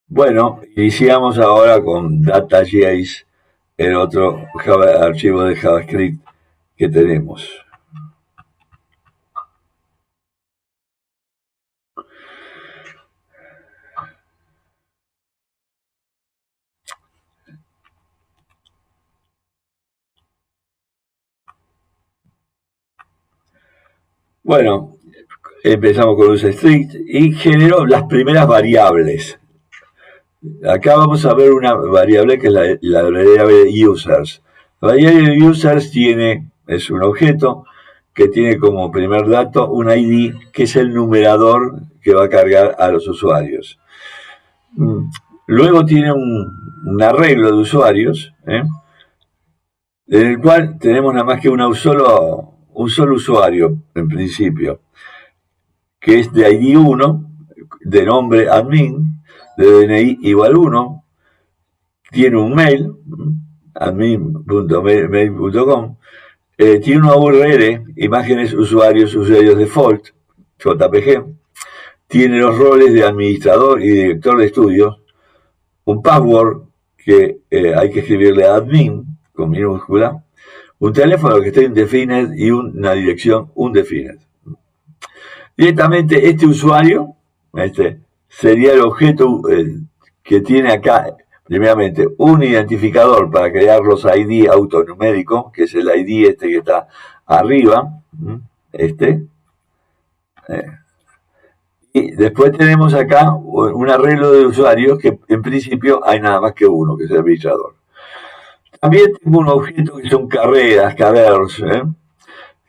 Bueno, iniciamos ahora con Data.js, el otro archivo de JavaScript que tenemos. Bueno, empezamos con un strict y generó las primeras variables. Acá vamos a ver una variable que es la variable users. La variable users es un objeto que tiene como primer dato un ID que es el numerador que va a cargar a los usuarios. Luego tiene un arreglo de usuarios, en el cual tenemos nada más que un solo usuario, en principio, que es de ID 1, de nombre admin, de DNI igual 1, tiene un mail, admin.mail.com, tiene una URL, imágenes usuarios default, JPG, tiene los roles de administrador y director de estudios, un password que hay que escribirle a admin con minúscula, un teléfono que está indefined y una dirección undefined. Directamente este usuario sería el objeto que tiene acá, primeramente, un identificador para crear los ID autonuméricos, que es el ID que está arriba, este. Y después tenemos acá un arreglo de usuarios que en principio hay nada más que uno, que es el administrador. También tengo un objeto que son carreras, que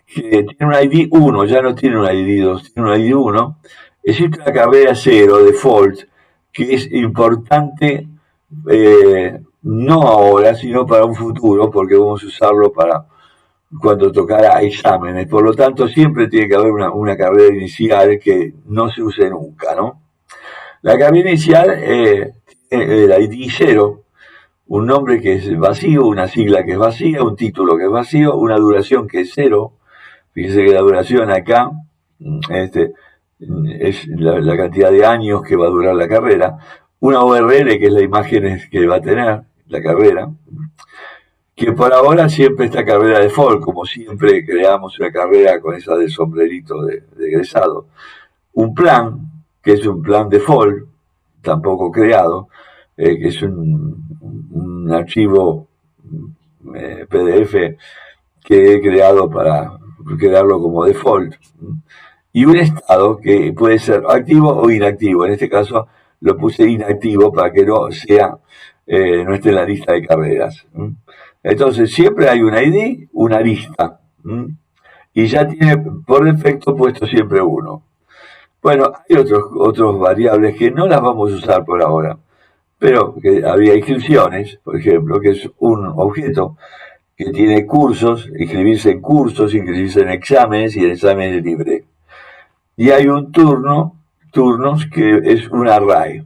tiene un ID 1, ya no tiene un ID 2, tiene un ID 1. Existe una carrera 0, default, que es importante no ahora, sino para un futuro, porque vamos a usarlo para cuando tocará exámenes. Por lo tanto, siempre tiene que haber una carrera inicial que no se use nunca, ¿no? La carrera inicial tiene el ID 0, un nombre que es vacío, una sigla que es vacía, un título que es vacío, una duración que es 0. Fíjese que la duración acá es la cantidad de años que va a durar la carrera. Una URL que es la imagen que va a tener la carrera. Que por ahora siempre esta carrera default, como siempre creamos una carrera con esa del sombrerito de egresado. Un plan, que es un plan default, tampoco creado, que es un archivo PDF que he creado para crearlo como default. Y un estado que puede ser activo o inactivo. En este caso lo puse inactivo para que no esté en la lista de carreras. Entonces siempre hay un ID, una lista. Y ya tiene por defecto puesto siempre uno. Bueno, hay otros variables que no las vamos a usar por ahora, pero que había inscripciones, por ejemplo, que es un objeto que tiene cursos, inscribirse en exámenes y en exámenes libres. Y hay un turnos, que es un array.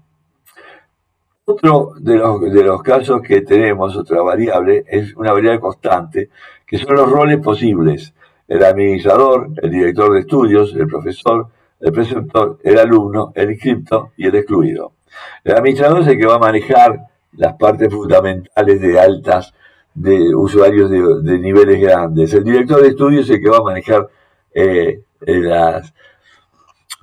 Otro de los casos que tenemos, otra variable, es una variable constante, que son los roles posibles. El administrador, el director de estudios, el profesor, el preceptor, el alumno, el inscripto y el excluido. El administrador es el que va a manejar las partes fundamentales de usuarios de niveles grandes. El director de estudios es el que va a manejar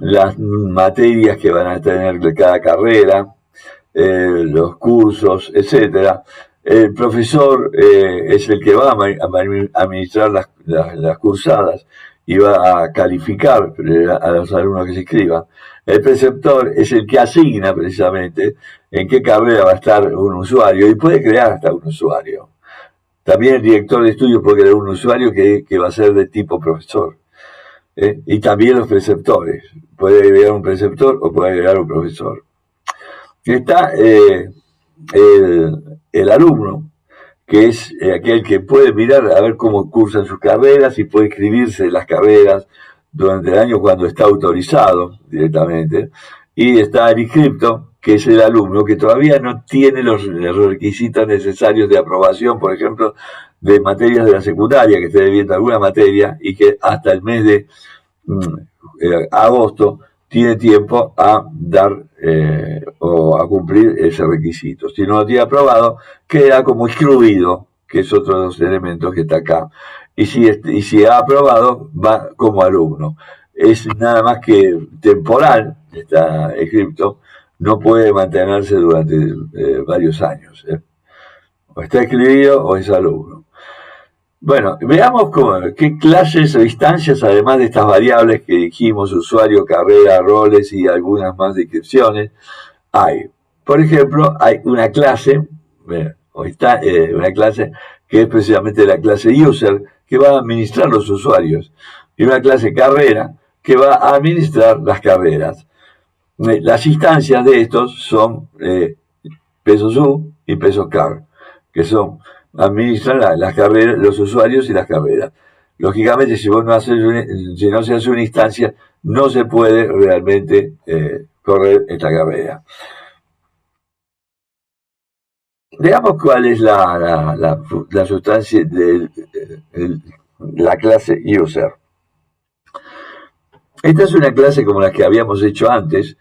las materias que van a tener de cada carrera, los cursos, etcétera. El profesor es el que va a administrar las cursadas y va a calificar a los alumnos que se inscriban. El preceptor es el que asigna precisamente en qué carrera va a estar un usuario y puede crear hasta un usuario. También el director de estudios puede crear un usuario que va a ser de tipo profesor. Y también los preceptores. Puede agregar un preceptor o puede agregar un profesor. Está el alumno, que es aquel que puede mirar a ver cómo cursan sus carreras y puede inscribirse en las carreras durante el año cuando está autorizado directamente. Y está el inscripto, que es el alumno que todavía no tiene los requisitos necesarios de aprobación, por ejemplo, de materias de la secundaria, que esté debiendo alguna materia y que hasta el mes de agosto tiene tiempo a dar o a cumplir ese requisito. Si no lo tiene aprobado, queda como excluido, que es otro de los elementos que está acá. Y si ha aprobado, va como alumno. Es nada más que temporal, está escrito, no puede mantenerse durante varios años. O está excluido o es alumno. Bueno, veamos qué clases o instancias, además de estas variables que dijimos, usuario, carrera, roles y algunas más descripciones, hay. Por ejemplo, hay una clase, una clase que es precisamente la clase user, que va a administrar los usuarios, y una clase carrera, que va a administrar las carreras. Las instancias de estos son pesos U y pesos car, que son administran las carreras, los usuarios y las carreras. Lógicamente, si vos no si no se hace una instancia, no se puede realmente correr esta carrera. Veamos cuál es la sustancia de la clase user. Esta es una clase como la que habíamos hecho antes.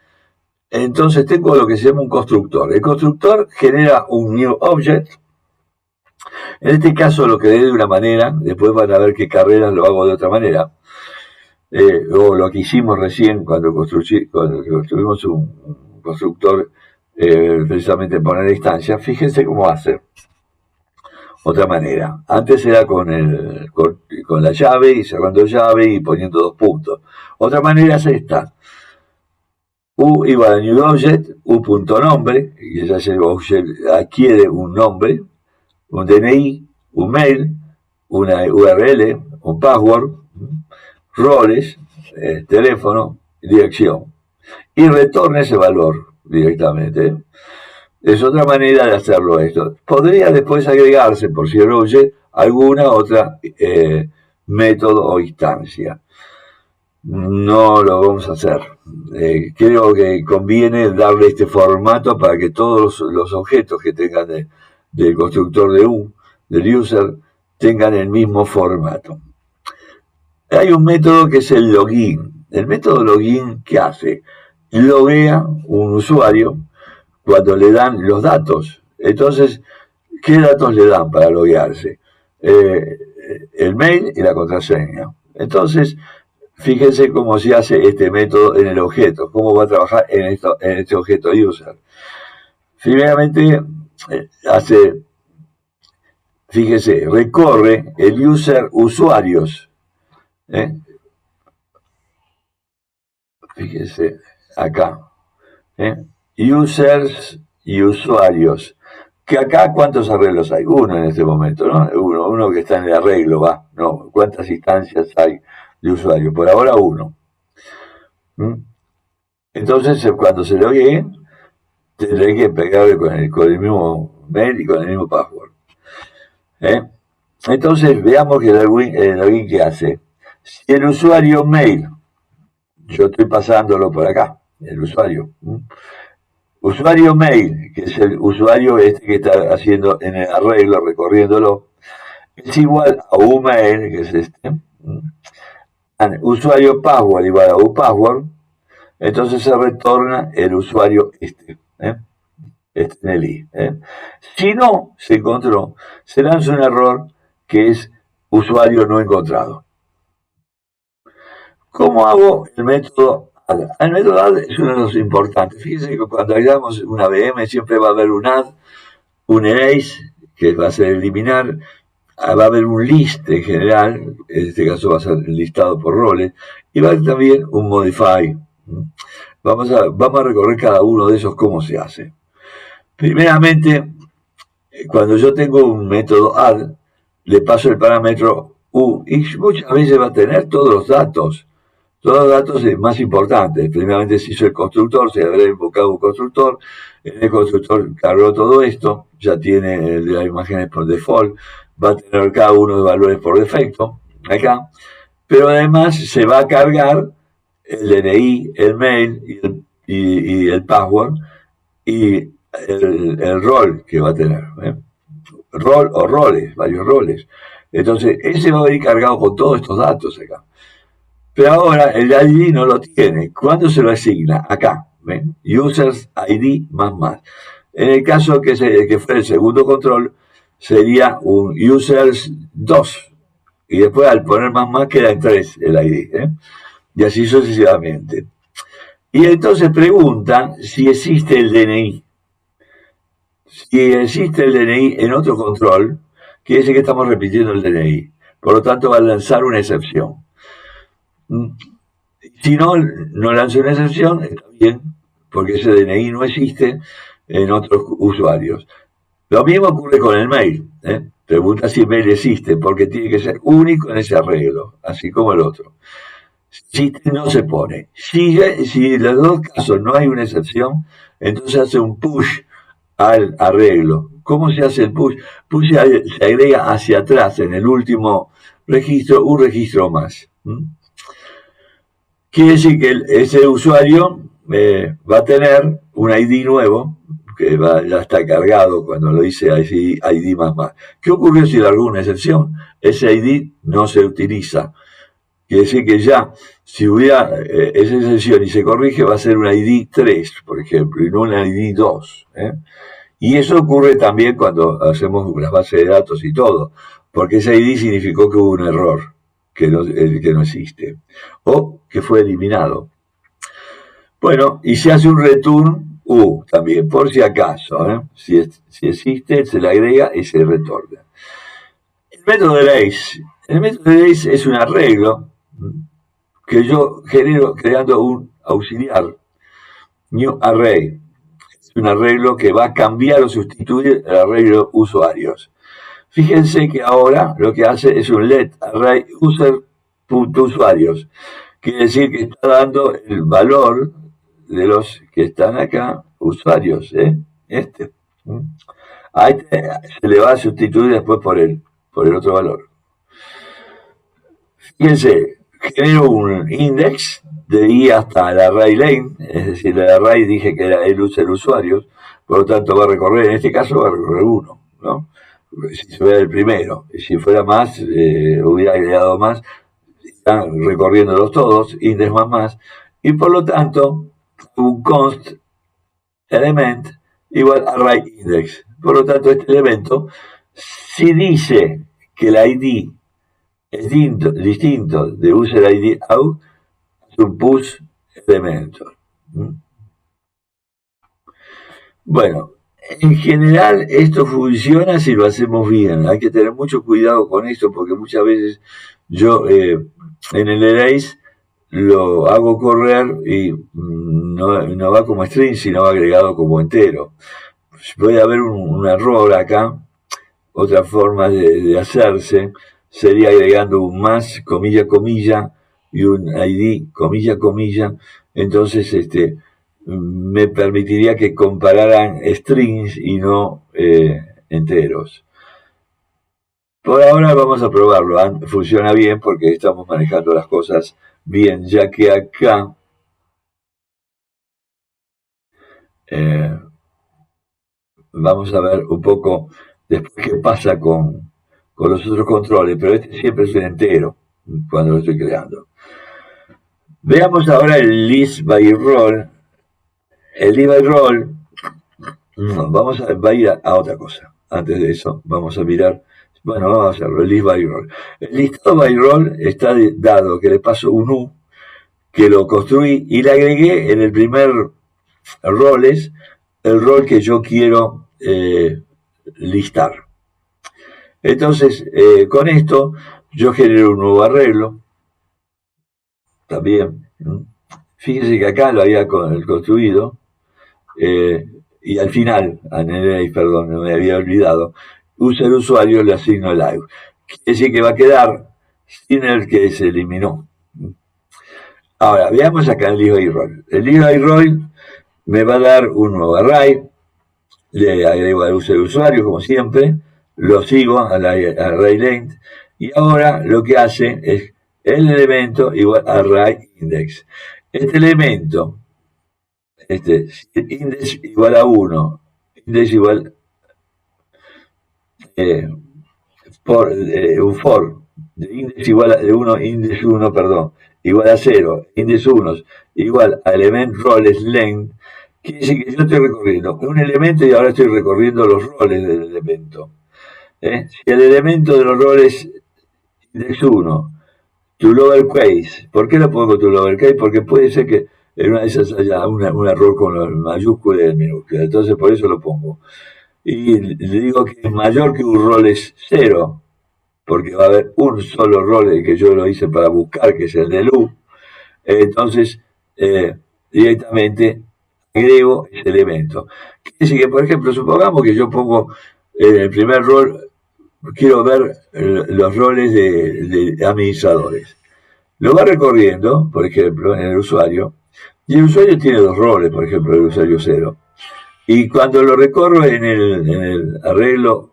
Entonces tengo lo que se llama un constructor. El constructor genera un new object. En este caso lo creé de una manera, después van a ver qué carreras lo hago de otra manera. O lo que hicimos recién cuando construimos un constructor, precisamente poner instancia. Fíjense cómo hace. Otra manera. Antes era con la llave y cerrando llave y poniendo 2 puntos. Otra manera es esta. U igual a new object, u.nombre, y ya el object adquiere un nombre, un DNI, un mail, una URL, un password, roles, teléfono, dirección. Y retorna ese valor directamente. Es otra manera de hacerlo esto. Podría después agregarse, por si el object, alguna otra método o instancia. No lo vamos a hacer. Creo que conviene darle este formato para que todos los objetos que tengan del constructor de U, del user, tengan el mismo formato. Hay un método que es el login. El método login, ¿qué hace? Loguea un usuario cuando le dan los datos. Entonces, ¿qué datos le dan para loguearse? El mail y la contraseña. Entonces, fíjense cómo se hace este método en el objeto, cómo va a trabajar en este objeto user. Primeramente, fíjense, recorre el user usuarios. Fíjense acá. Users y usuarios. Que acá, ¿cuántos arreglos hay? Uno en este momento, ¿no? Uno que está en el arreglo, va. No, ¿cuántas instancias hay de usuario? Por ahora uno. Entonces, cuando se loguee, tendré que pegarle con el mismo mail y con el mismo password. Entonces, veamos que el login que hace. Si el usuario mail, yo estoy pasándolo por acá, el usuario. Usuario mail, que es el usuario este que está haciendo en el arreglo, recorriéndolo, es igual a un mail, que es este. Usuario password igual a un password. Entonces se retorna el usuario este en el i. Si no se encontró, se lanza un error que es usuario no encontrado. ¿Cómo hago el método add? El método add es uno de los importantes. Fíjense que cuando hagamos una VM siempre va a haber un add, un erase, que va a ser eliminar, va a haber un list en general, en este caso va a ser listado por roles, y va a haber también un modify. Vamos a recorrer cada uno de esos cómo se hace. Primeramente, cuando yo tengo un método add, le paso el parámetro u, y muchas veces va a tener todos los datos más importantes. Primeramente se hizo el constructor, se habrá invocado un constructor, en el constructor cargó todo esto, ya tiene el de las imágenes por default, va a tener cada uno de valores por defecto, acá, pero además se va a cargar el DNI, el mail y el password y el rol que va a tener. Rol o roles, varios roles. Entonces, ese va a venir cargado con todos estos datos acá. Pero ahora el ID no lo tiene. ¿Cuándo se lo asigna? Acá, ¿ven? Users ID más más. En el caso que fue el segundo control, sería un users 2. Y después al poner más queda en 3 el ID. Y así sucesivamente. Y entonces pregunta si existe el DNI. Si existe el DNI en otro control, quiere decir que estamos repitiendo el DNI. Por lo tanto, va a lanzar una excepción. Si no lanza una excepción, está bien, porque ese DNI no existe en otros usuarios. Lo mismo ocurre con el mail. Pregunta si el mail existe, porque tiene que ser único en ese arreglo, así como el otro. Si no se pone. Si en los dos casos no hay una excepción, entonces hace un push al arreglo. ¿Cómo se hace el push? Push se agrega hacia atrás, en el último registro, un registro más. Quiere decir que ese usuario va a tener un ID nuevo, que ya está cargado cuando lo dice ID más. ¿Qué ocurrió si largó una excepción? Ese ID no se utiliza. Quiere decir que ya, si hubiera esa excepción y se corrige, va a ser un ID 3, por ejemplo, y no un ID 2. Y eso ocurre también cuando hacemos las bases de datos y todo, porque ese ID significó que hubo un error que no existe, o que fue eliminado. Bueno, y se hace un return U también, por si acaso. Si existe, se le agrega y se retorna. El método de Lace. El método de Lace es un arreglo que yo genero creando un auxiliar, new array. Es un arreglo que va a cambiar o sustituir el arreglo usuarios. Fíjense que ahora lo que hace es un let array user.usuarios. Quiere decir que está dando el valor de los que están acá, usuarios, este. A este se le va a sustituir después por el otro valor. Fíjense, genero un index de I hasta el array lane, es decir, el array dije que era el usuarios, por lo tanto va a recorrer, en este caso va a recorrer 1, ¿no? Si fuera el primero, y si fuera más, hubiera agregado más, están recorriéndolos todos, index más, y por lo tanto, un const element igual array index. Por lo tanto, este elemento, si dice que el ID es distinto de user ID out, es un push elemento. Bueno, en general esto funciona si lo hacemos bien. Hay que tener mucho cuidado con esto porque muchas veces yo en el erase lo hago correr y no va como string, sino va agregado como entero. Puede haber un error acá. Otra forma de hacerse sería agregando un más, comilla, comilla, y un ID, comilla, comilla. Entonces, me permitiría que compararan strings y no enteros. Por ahora vamos a probarlo. Funciona bien porque estamos manejando las cosas bien, ya que acá vamos a ver un poco después qué pasa con los otros controles, pero este siempre es un entero cuando lo estoy creando. Veamos ahora el list by role. El list by role, va a ir a otra cosa. Antes de eso, vamos a mirar. Bueno, vamos a hacerlo, el list by role. El listado by role está dado que le paso un U, que lo construí y le agregué en el primer roles el rol que yo quiero listar. Entonces, con esto, yo genero un nuevo arreglo. También. Fíjense que acá lo había construido. Y al final, perdón, no me había olvidado, user usuario le asigno live. Quiere decir que va a quedar sin el que se eliminó. Ahora, veamos acá el list by role. El list by role me va a dar un nuevo array. Le agrego al usuario, como siempre. Lo sigo al array length. Y ahora lo que hace es el elemento igual a array index. Este elemento, index igual a 1, index igual un for, de index igual a de 1, index 1, perdón, igual a 0, index 1 igual a element roles length, quiere decir que yo estoy recorriendo un elemento y ahora estoy recorriendo los roles del elemento. Si el elemento de los roles index 1, to lowercase, ¿por qué lo pongo to lowercase? Porque puede ser que en una de esas haya un error con la mayúscula y el minúscula, entonces por eso lo pongo. Y le digo que es mayor que un rol es 0, porque va a haber un solo rol que yo lo hice para buscar, que es el de Lu. Entonces, directamente agrego ese elemento. Quiere decir que, por ejemplo, supongamos que yo pongo en el primer rol, quiero ver los roles de administradores. Lo va recorriendo, por ejemplo, en el usuario, y el usuario tiene dos roles, por ejemplo, el usuario 0. Y cuando lo recorro en el arreglo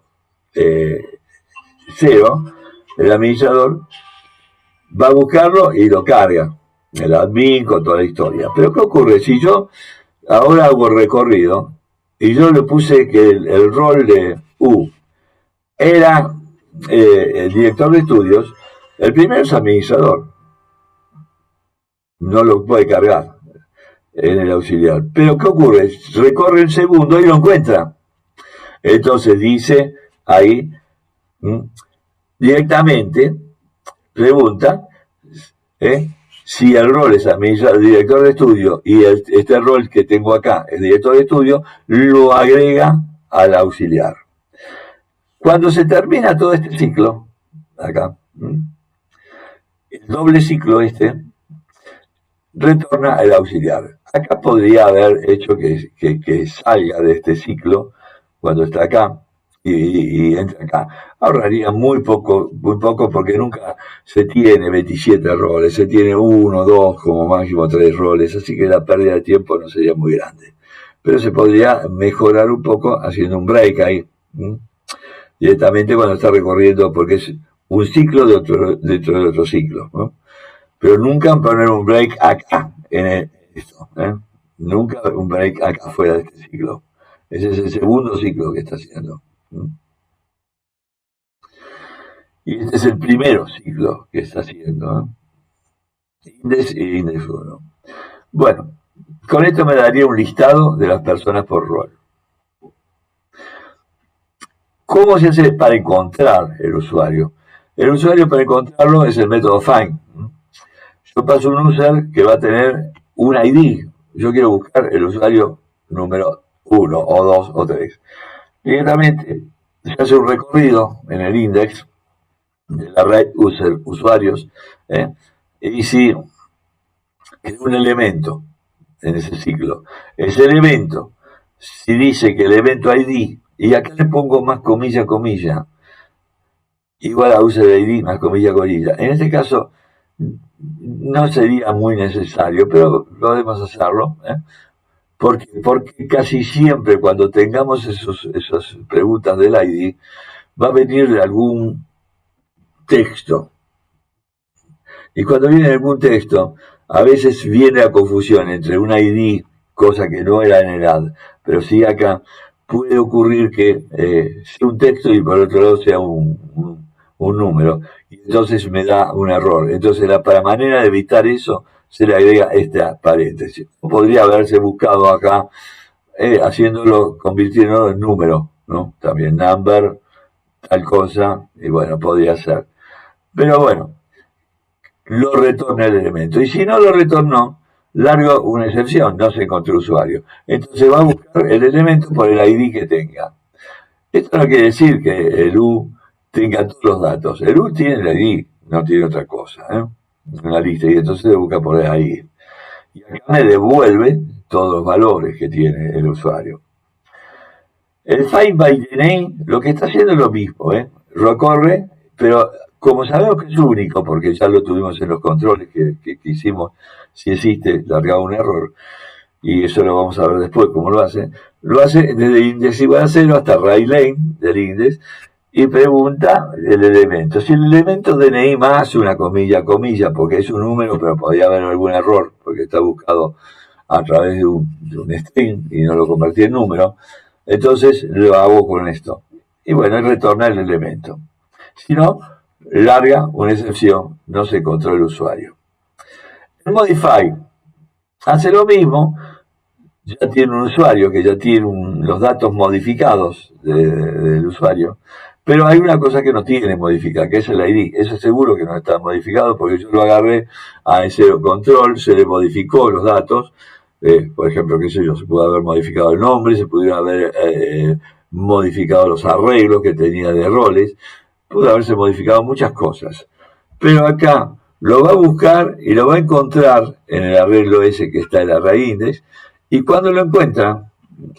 0, el administrador va a buscarlo y lo carga. El admin con toda la historia. Pero ¿qué ocurre? Si yo ahora hago el recorrido y yo le puse que el rol de U era el director de estudios, el primero es administrador. No lo puede cargar en el auxiliar. Pero ¿qué ocurre? Recorre el segundo y lo encuentra. Entonces dice ahí, directamente, pregunta, si el rol es administrador, director de estudio y este rol que tengo acá, el director de estudio, lo agrega al auxiliar. Cuando se termina todo este ciclo, acá, el doble ciclo retorna al auxiliar. Acá podría haber hecho que salga de este ciclo cuando está acá y entra acá. Ahorraría muy poco porque nunca se tiene 27 roles, se tiene 1, 2, como máximo 3 roles, así que la pérdida de tiempo no sería muy grande. Pero se podría mejorar un poco haciendo un break ahí, directamente cuando está recorriendo, porque es un ciclo dentro de otro ciclo, ¿no? Pero nunca poner un break acá, en esto, nunca un break acá fuera de este ciclo. Ese es el segundo ciclo que está haciendo. Y este es el primer ciclo que está haciendo. Index y index 1. Bueno, con esto me daría un listado de las personas por rol. ¿Cómo se hace para encontrar el usuario? El usuario para encontrarlo es el método find. Yo paso un user que va a tener un ID. Yo quiero buscar el usuario número 1 o 2 o 3. Directamente se hace un recorrido en el index de la red usuarios, y si es un elemento en ese ciclo, ese elemento, si dice que el evento ID, y acá le pongo más comilla, igual a user ID más comilla, en este caso no sería muy necesario, pero podemos hacerlo, porque casi siempre cuando tengamos esas preguntas del ID, va a venir de algún texto. Y cuando viene algún texto, a veces viene la confusión entre un ID, cosa que no era en el add, pero sí acá puede ocurrir que sea un texto y por otro lado sea un número, y entonces me da un error. Entonces, para manera de evitar eso, se le agrega esta paréntesis. Podría haberse buscado acá, convirtiéndolo en número, ¿no? También number, tal cosa, y bueno, podría ser. Pero bueno, lo retorna el elemento. Y si no lo retornó, largo una excepción, no se encontró usuario. Entonces va a buscar el elemento por el ID que tenga. Esto no quiere decir que el U tenga todos los datos. El U tiene el ID, no tiene otra cosa, una lista, y entonces se busca por el ID. Y acá me devuelve todos los valores que tiene el usuario. El find by the name lo que está haciendo es lo mismo, recorre, pero como sabemos que es único, porque ya lo tuvimos en los controles que hicimos, si existe, largaba un error, y eso lo vamos a ver después cómo lo hace desde index igual a 0 hasta right lane del index, y pregunta el elemento. Si el elemento DNI más una comilla, porque es un número, pero podría haber algún error, porque está buscado a través de un string y no lo convertí en número, entonces lo hago con esto. Y bueno, retorna el elemento. Si no, larga una excepción, no se encontró el usuario. El Modify hace lo mismo, ya tiene un usuario que ya tiene los datos modificados del usuario, pero hay una cosa que no tiene modificada, que es el ID. Eso seguro que no está modificado porque yo lo agarré a ese control, se le modificó los datos. Por ejemplo, qué sé yo, se pudo haber modificado el nombre, se pudieron haber modificado los arreglos que tenía de roles, pudo haberse modificado muchas cosas. Pero acá lo va a buscar y lo va a encontrar en el arreglo ese que está en la array index, y cuando lo encuentra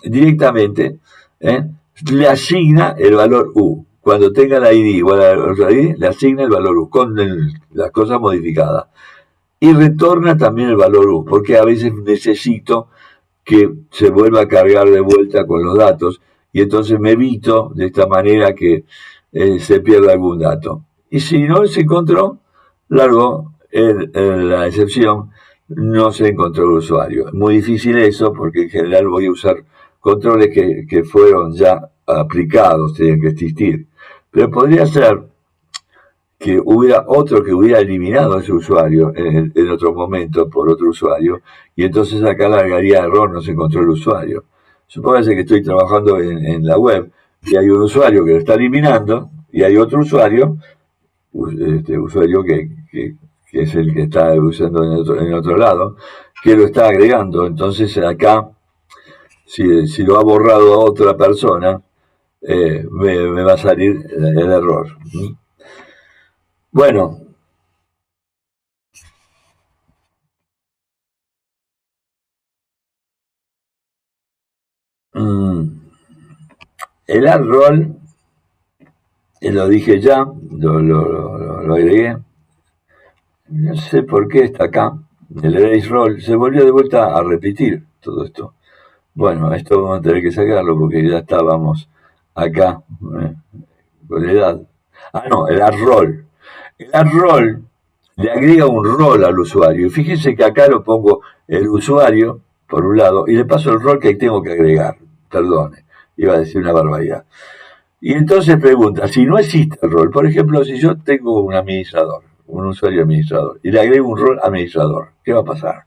directamente, le asigna el valor U. Cuando tenga la ID igual a ID, le asigna el valor U con las cosas modificadas. Y retorna también el valor U, porque a veces necesito que se vuelva a cargar de vuelta con los datos, y entonces me evito de esta manera que se pierda algún dato. Y si no se encontró, largo la excepción, no se encontró el usuario. Es muy difícil eso, porque en general voy a usar controles que fueron ya aplicados, tienen que existir. Pero podría ser que hubiera otro que hubiera eliminado a ese usuario en otro momento por otro usuario, y entonces acá largaría error, no se encontró el usuario. Supóngase que estoy trabajando en la web y hay un usuario que lo está eliminando y hay otro usuario, usuario que es el que está usando en otro lado, que lo está agregando. Entonces acá, si lo ha borrado otra persona, me va a salir el error. Bueno, el add roll, lo dije ya, lo agregué. No sé por qué está acá. El erase roll se volvió de vuelta a repetir todo esto. Bueno, esto vamos a tener que sacarlo porque ya estábamos acá con la edad. No, el add roll. El add roll le agrega un rol al usuario. Y fíjense que acá lo pongo el usuario, por un lado, y le paso el rol que ahí tengo que agregar. Perdone, iba a decir una barbaridad. Y entonces pregunta, si no existe el rol, por ejemplo, si yo tengo un administrador, un usuario administrador, y le agrego un rol administrador, ¿qué va a pasar?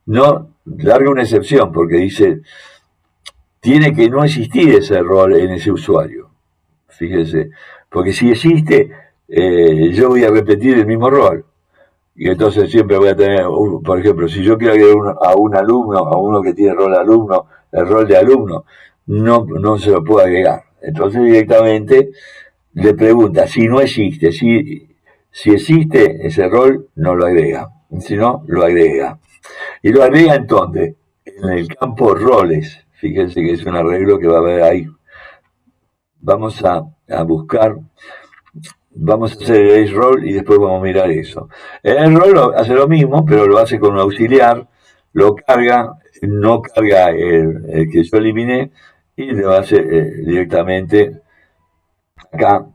No, larga una excepción, porque dice, tiene que no existir ese rol en ese usuario. Fíjense, porque si existe, yo voy a repetir el mismo rol. Y entonces siempre voy a tener, por ejemplo, si yo quiero agregar a un alumno, a uno que tiene rol alumno, el rol de alumno, no se lo puedo agregar. Entonces directamente le pregunta si no existe, si existe ese rol, no lo agrega. Si no, lo agrega. Y lo agrega entonces en el campo roles. Fíjense que es un arreglo que va a haber ahí. Vamos a buscar, vamos a hacer el roll y después vamos a mirar eso. El roll hace lo mismo, pero lo hace con un auxiliar, lo carga, no carga el que yo eliminé y lo hace directamente acá,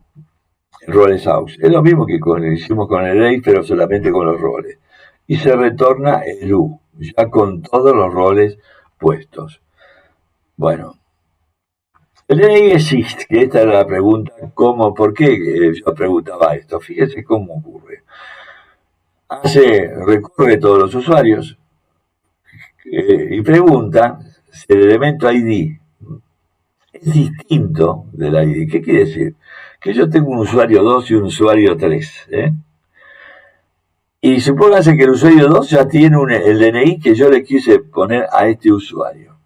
roles aux. Es lo mismo que hicimos con el array, pero solamente con los roles. Y se retorna el U, ya con todos los roles puestos. Bueno, el DNI existe, que esta era la pregunta, ¿cómo, por qué yo preguntaba esto? Fíjense cómo ocurre. Recorre todos los usuarios y pregunta si el elemento ID es distinto del ID. ¿Qué quiere decir? Que yo tengo un usuario 2 y un usuario 3. Y supóngase que el usuario 2 ya tiene el DNI que yo le quise poner a este usuario.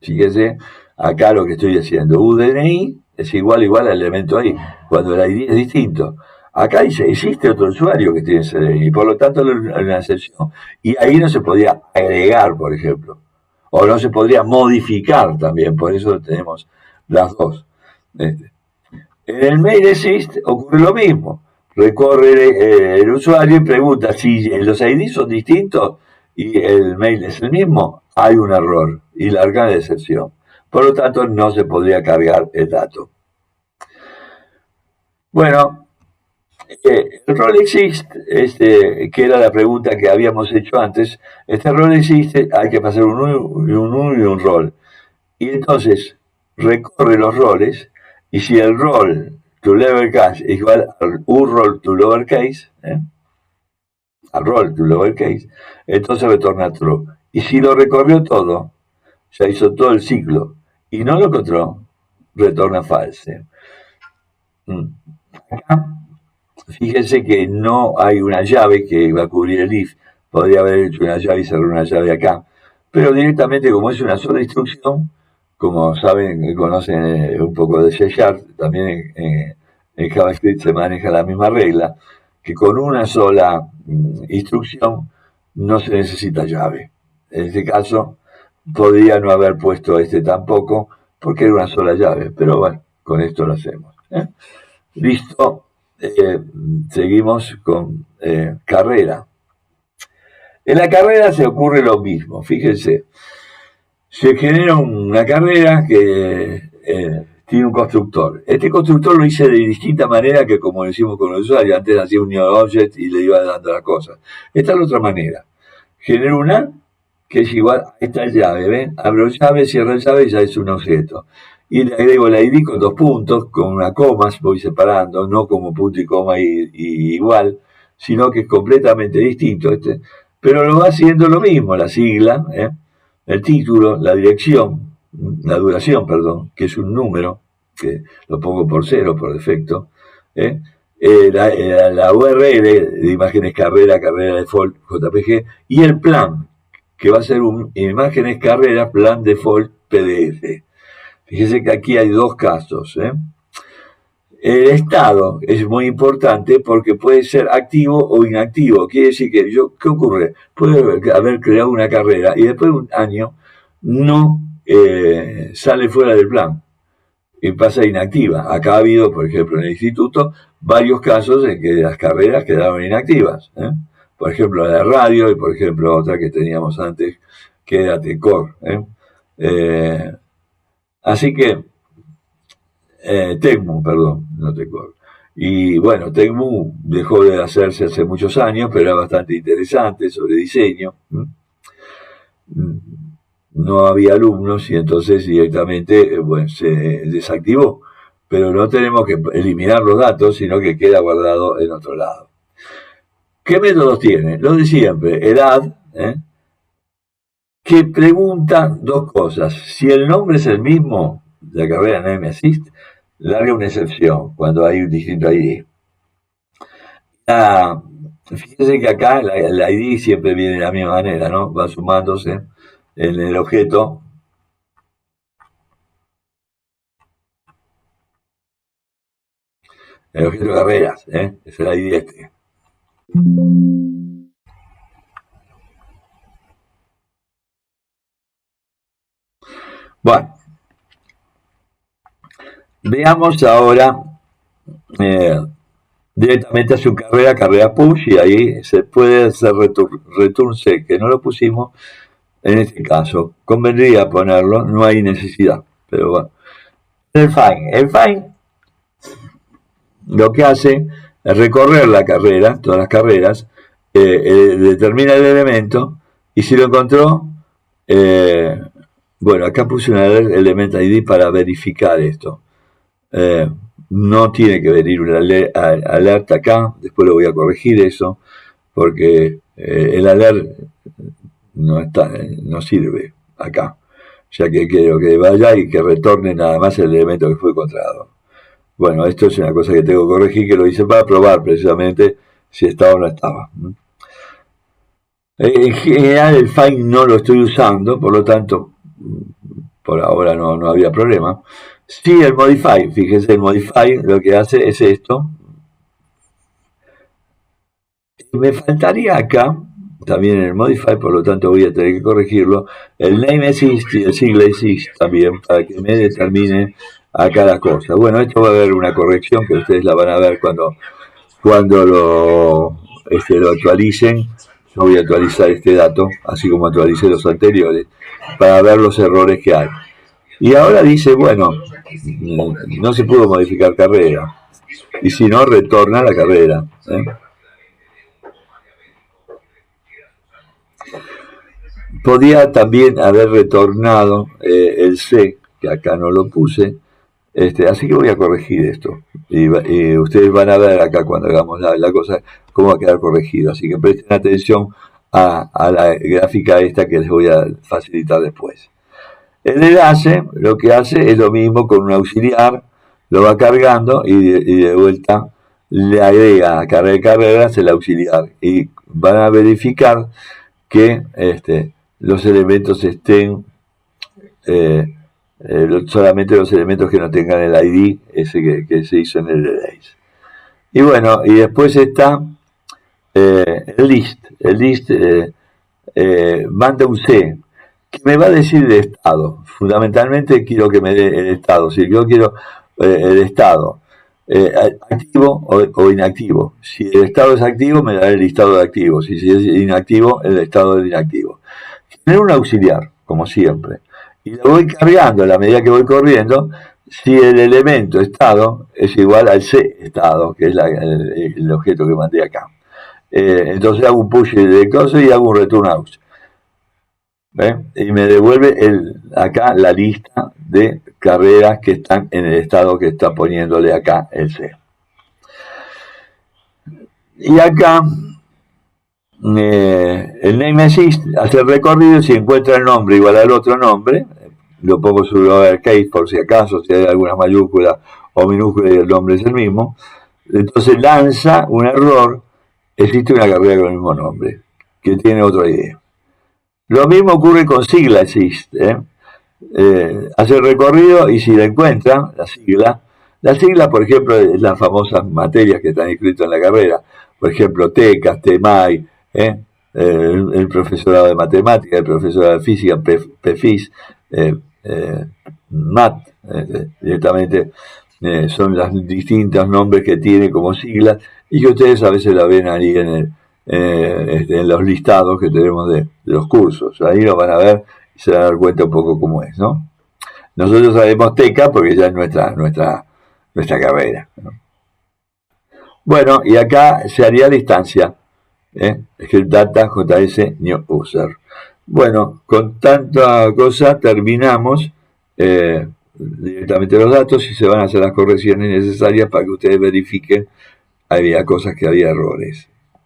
Fíjese, acá lo que estoy haciendo, UDNI es igual al elemento ahí, cuando el ID es distinto. Acá dice, existe otro usuario que tiene ese DNI, por lo tanto hay una excepción. Y ahí no se podía agregar, por ejemplo, o no se podría modificar también, por eso tenemos las dos. En el mail exist ocurre lo mismo. Recorre el usuario y pregunta si los ID son distintos y el mail es el mismo, hay un error y larga la excepción. Por lo tanto, no se podría cargar el dato. Bueno, el rol existe, que era la pregunta que habíamos hecho antes. Este rol existe, hay que pasar un U y un rol. Y entonces recorre los roles y si el rol to lowercase es igual al roll to lowercase, al roll to lowercase, entonces retorna true. Y si lo recorrió todo, ya hizo todo el ciclo, y no lo encontró, retorna false. Acá, fíjense que no hay una llave que va a cubrir el if. Podría haber hecho una llave y cerrar una llave acá. Pero directamente, como es una sola instrucción, como saben, conocen un poco de C#, también en JavaScript se maneja la misma regla, que con una sola instrucción no se necesita llave. En este caso, podría no haber puesto este tampoco, porque era una sola llave. Pero bueno, con esto lo hacemos. Listo. Seguimos con carrera. En la carrera se ocurre lo mismo. Fíjense, se genera una carrera que tiene un constructor. Este constructor lo hice de distinta manera que como lo hicimos con el usuario. Antes hacía un new object y le iba dando las cosas. Esta es la otra manera. Genero una que es igual a esta llave. ¿Ven? Abro llave, cierro llave y ya es un objeto. Y le agrego la ID con 2 puntos, con una coma, voy separando, no como punto y coma y igual, sino que es completamente distinto. Pero lo va haciendo lo mismo, la sigla, el título, la dirección, la duración, perdón, que es un número, que lo pongo por 0 por defecto, la URL de imágenes carrera default JPG, y el plan, que va a ser imágenes carrera plan default PDF. Fíjense que aquí hay dos casos. El estado es muy importante porque puede ser activo o inactivo. Quiere decir que ¿qué ocurre? Puede haber creado una carrera y después de un año no sale fuera del plan y pasa inactiva. Acá ha habido, por ejemplo, en el instituto, varios casos en que las carreras quedaron inactivas. Por ejemplo, la de radio y, por ejemplo, otra que teníamos antes, que era TECOR. Así que, Tecmu, perdón, no TECOR. Y bueno, Tecmu dejó de hacerse hace muchos años, pero era bastante interesante sobre diseño. No había alumnos y entonces directamente se desactivó. Pero no tenemos que eliminar los datos, sino que queda guardado en otro lado. ¿Qué métodos tiene? Los de siempre, edad, que pregunta dos cosas. Si el nombre es el mismo, la carrera name assist, larga una excepción cuando hay un distinto ID. Fíjense que acá el ID siempre viene de la misma manera, ¿no? Va sumándose en el objeto. El objeto de carreras, es el ID este. Bueno, veamos ahora directamente a su carrera push, y ahí se puede hacer return set, que no lo pusimos en este caso. Convendría ponerlo, no hay necesidad, pero bueno. El find lo que hace es recorrer la carrera, todas las carreras, determina el elemento, y si lo encontró, bueno, acá puse un element ID para verificar esto. No tiene que venir una alerta acá, después lo voy a corregir eso, porque el alert no sirve acá, ya que quiero que vaya y que retorne nada más el elemento que fue encontrado. Bueno, esto es una cosa que tengo que corregir, que lo hice para probar precisamente si estaba o no estaba. En general el find no lo estoy usando, por lo tanto, por ahora no había problema. Sí, el modify, fíjense, el modify lo que hace es esto. Me faltaría acá, también en el modify, por lo tanto voy a tener que corregirlo, el name assist y el single assist también, para que me determine a cada cosa. Bueno, esto va a haber una corrección que ustedes la van a ver cuando lo actualicen. Yo voy a actualizar este dato, así como actualicé los anteriores, para ver los errores que hay. Y ahora dice, bueno, no se pudo modificar carrera. Y si no, retorna la carrera. Podía también haber retornado el C, que acá no lo puse, Así que voy a corregir esto. Y ustedes van a ver acá cuando hagamos la cosa cómo va a quedar corregido. Así que presten atención a la gráfica esta que les voy a facilitar después. El enlace lo que hace es lo mismo con un auxiliar, lo va cargando y de vuelta le agrega a carga de carreras el auxiliar. Y van a verificar que los elementos estén solamente los elementos que no tengan el ID ese que se hizo en el erase. Y bueno, y después está el list. El list manda un C que me va a decir el estado. Fundamentalmente quiero que me dé el estado. Si yo quiero el estado activo o inactivo. Si el estado es activo, me dará el listado de activos. Y si es inactivo, el estado del inactivo. Tener un auxiliar, como siempre. Y lo voy cargando a la medida que voy corriendo si el elemento estado es igual al C estado, que es el objeto que mandé acá. Entonces hago un push de cosas y hago un return out. Y me devuelve acá la lista de carreras que están en el estado que está poniéndole acá el C. Y acá el name assist hace el recorrido, si encuentra el nombre igual al otro nombre, lo pongo sobre lowercase por si acaso, si hay alguna mayúscula o minúscula y el nombre es el mismo, entonces lanza un error, existe una carrera con el mismo nombre, que tiene otra idea. Lo mismo ocurre con sigla assist, hace el recorrido y si la encuentra, la sigla, por ejemplo, es las famosas materias que están inscritas en la carrera, por ejemplo, TECAS, TEMAI, el profesorado de matemáticas, el profesorado de física, PEFIS, MAT, directamente son los distintos nombres que tiene como siglas y que ustedes a veces la ven ahí en los listados que tenemos de los cursos. Ahí lo van a ver y se van a dar cuenta un poco cómo es, ¿no? Nosotros sabemos TECA porque ya es nuestra carrera, ¿no? Bueno, y acá se haría la instancia, Script Data JS New User. Bueno, con tanta cosa terminamos directamente los datos y se van a hacer las correcciones necesarias para que ustedes verifiquen había cosas que había errores.